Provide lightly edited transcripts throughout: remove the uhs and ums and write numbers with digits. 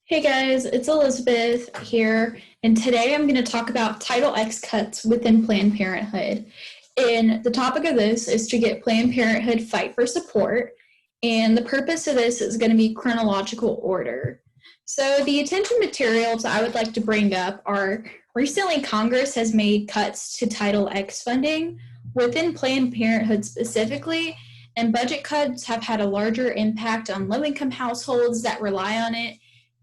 Hey guys, it's Elizabeth here, and today I'm going to talk about Title X cuts within Planned Parenthood. And the topic of this is to get Planned Parenthood fight for support, and the purpose of this is going to be chronological order. So the attention materials I would like to bring up are recently Congress has made cuts to Title X funding within Planned Parenthood specifically, and budget cuts have had a larger impact on low-income households that rely on it.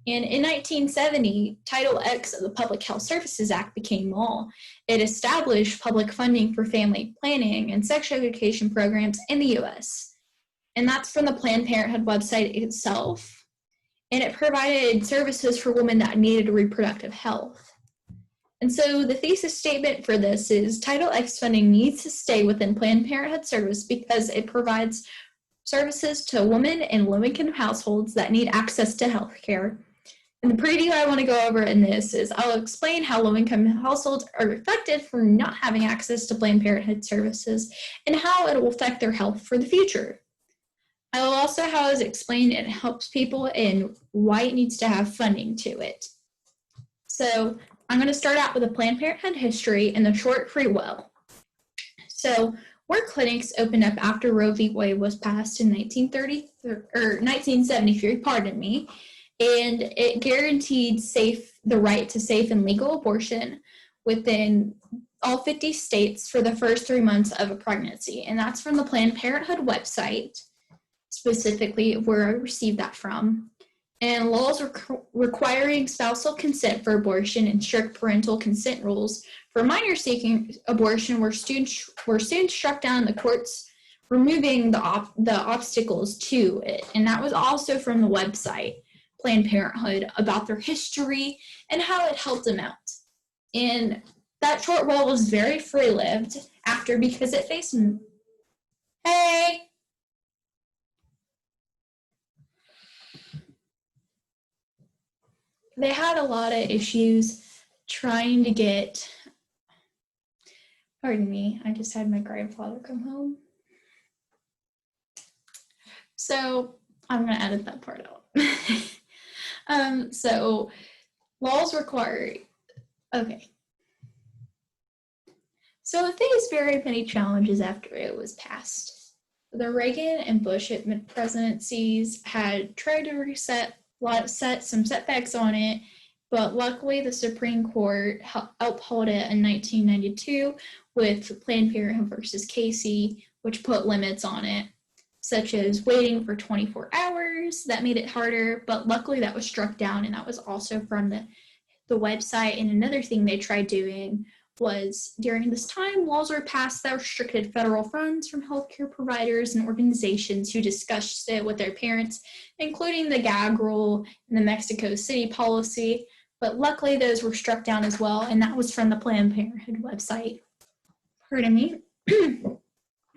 And in 1970, Title X of the Public Health Services Act became law. It established public funding for family planning and sex education programs in the US. And that's from the Planned Parenthood website itself. And it provided services for women that needed reproductive health. And so the thesis statement for this is Title X funding needs to stay within Planned Parenthood service because it provides services to women in low-income households that need access to health care. And the preview I want to go over in this is I'll explain how low-income households are affected from not having access to Planned Parenthood services and how it will affect their health for the future. I will also how it is explained it helps people and why it needs to have funding to it. So I'm going to start out with a Planned Parenthood history and the short free will. So where clinics opened up after Roe v. Wade was passed in 1973, pardon me, and it guaranteed the right to safe and legal abortion within all 50 states for the first 3 months of a pregnancy. And that's from the Planned Parenthood website, specifically where I received that from. And laws requiring spousal consent for abortion and strict parental consent rules for minors seeking abortion were soon struck down in the courts, removing the obstacles to it. And that was also from the website Planned Parenthood about their history and how it helped them out. And that short wall was very free-lived after because it faced they had a lot of issues trying to get, pardon me, I just had my grandfather come home. So I'm going to edit that part out. So laws require, okay. So it faced very many challenges after it was passed. The Reagan and Bush presidencies had tried to set some setbacks on it, but luckily the Supreme Court upheld it in 1992 with Planned Parenthood versus Casey, which put limits on it, such as waiting for 24 hours. That made it harder, but luckily that was struck down, and that was also from the website. And another thing they tried doing was during this time, laws were passed that restricted federal funds from healthcare providers and organizations who discussed it with their parents, including the gag rule and the Mexico City policy. But luckily, those were struck down as well, and that was from the Planned Parenthood website. Pardon me.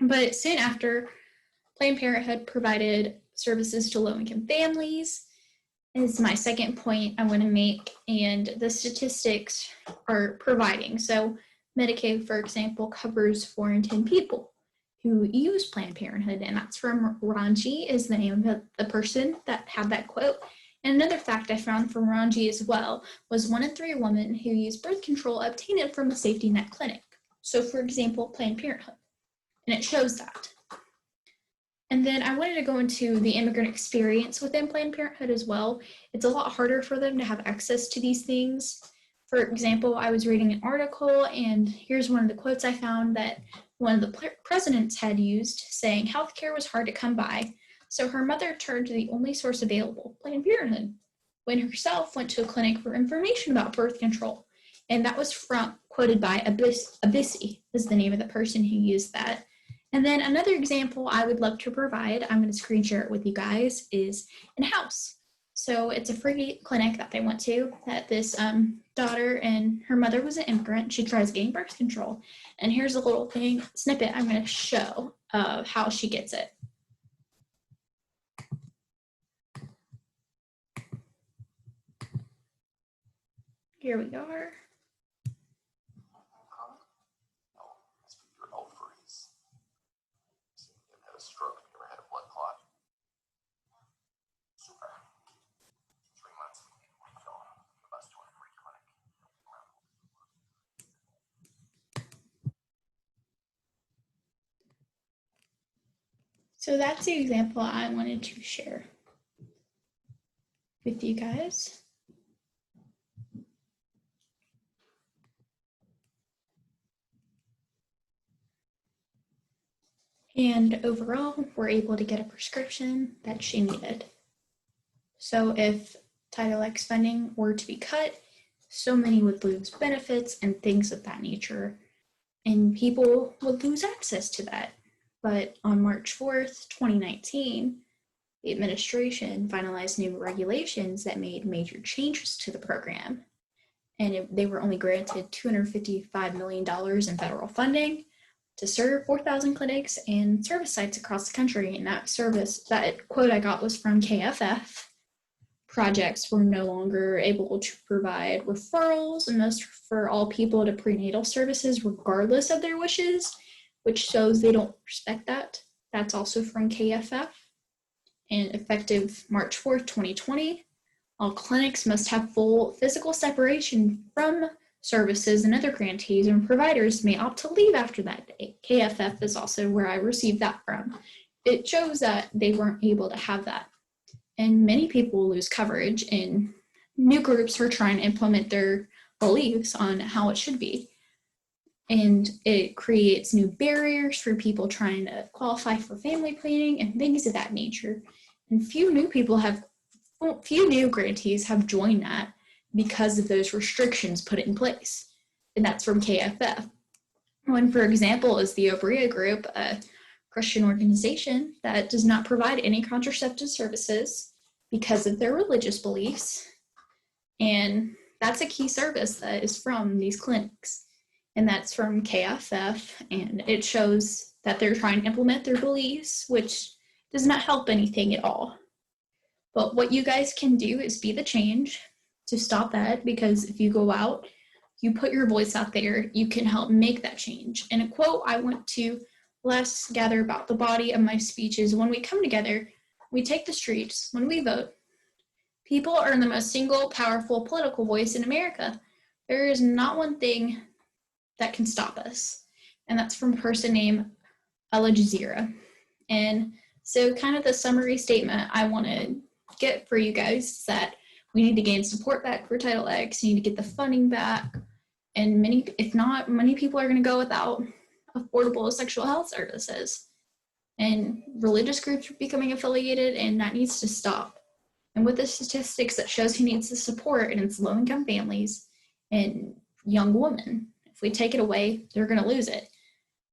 But soon after, Planned Parenthood provided services to low-income families. Is my second point I want to make, and the statistics are providing. So Medicaid, for example, covers 4 in 10 people who use Planned Parenthood, and that's from Ranji is the name of the person that had that quote. And another fact I found from Ranji as well was 1 in 3 women who use birth control obtain it from a safety net clinic. So for example, Planned Parenthood, and it shows that. And then I wanted to go into the immigrant experience within Planned Parenthood as well. It's a lot harder for them to have access to these things. For example, I was reading an article, and here's one of the quotes I found that one of the presidents had used, saying healthcare was hard to come by, so her mother turned to the only source available, Planned Parenthood, when herself went to a clinic for information about birth control. And that was quoted by Abisi, is the name of the person who used that. And then another example I would love to provide, I'm going to screen share it with you guys, is in house. So it's a free clinic that they went to that this daughter and her mother was an immigrant. She tries getting birth control. And here's a little snippet I'm going to show of how she gets it. Here we are. So that's the example I wanted to share with you guys. And overall, we're able to get a prescription that she needed. So if Title X funding were to be cut, so many would lose benefits and things of that nature, and people would lose access to that. But on March 4th, 2019, the administration finalized new regulations that made major changes to the program. And they were only granted $255 million in federal funding to serve 4,000 clinics and service sites across the country. And that quote I got was from KFF. Projects were no longer able to provide referrals and must refer all people to prenatal services regardless of their wishes, which shows they don't respect that. That's also from KFF. And effective March 4th, 2020, all clinics must have full physical separation from services, and other grantees and providers may opt to leave after that day. KFF is also where I received that from. It shows that they weren't able to have that. And many people lose coverage, and new groups are trying to implement their beliefs on how it should be. And it creates new barriers for people trying to qualify for family planning and things of that nature. And few new grantees have joined that because of those restrictions put in place. And that's from KFF. One, for example, is the Obria Group, a Christian organization that does not provide any contraceptive services because of their religious beliefs. And that's a key service that is from these clinics. And that's from KFF. And it shows that they're trying to implement their beliefs, which does not help anything at all. But what you guys can do is be the change to stop that, because if you go out, you put your voice out there, you can help make that change. And a quote I want to last gather about the body of my speech is, when we come together, we take the streets, when we vote, people are the most single, powerful political voice in America. There is not one thing that can stop us. And that's from a person named Al Jazeera. And so kind of the summary statement I want to get for you guys is that we need to gain support back for Title X. You need to get the funding back. And many people are going to go without affordable sexual health services. And religious groups are becoming affiliated, and that needs to stop. And with the statistics that shows who needs the support, and it's low-income families and young women. If we take it away, they're going to lose it.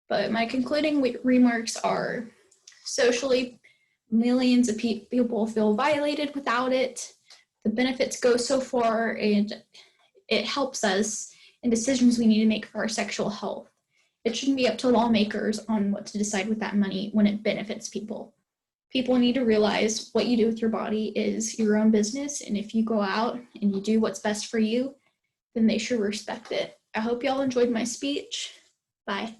But my concluding remarks are, socially, millions of people feel violated without it. The benefits go so far, and it helps us in decisions we need to make for our sexual health. It shouldn't be up to lawmakers on what to decide with that money when it benefits people. People need to realize what you do with your body is your own business, and if you go out and you do what's best for you, then they should respect it. I hope y'all enjoyed my speech. Bye.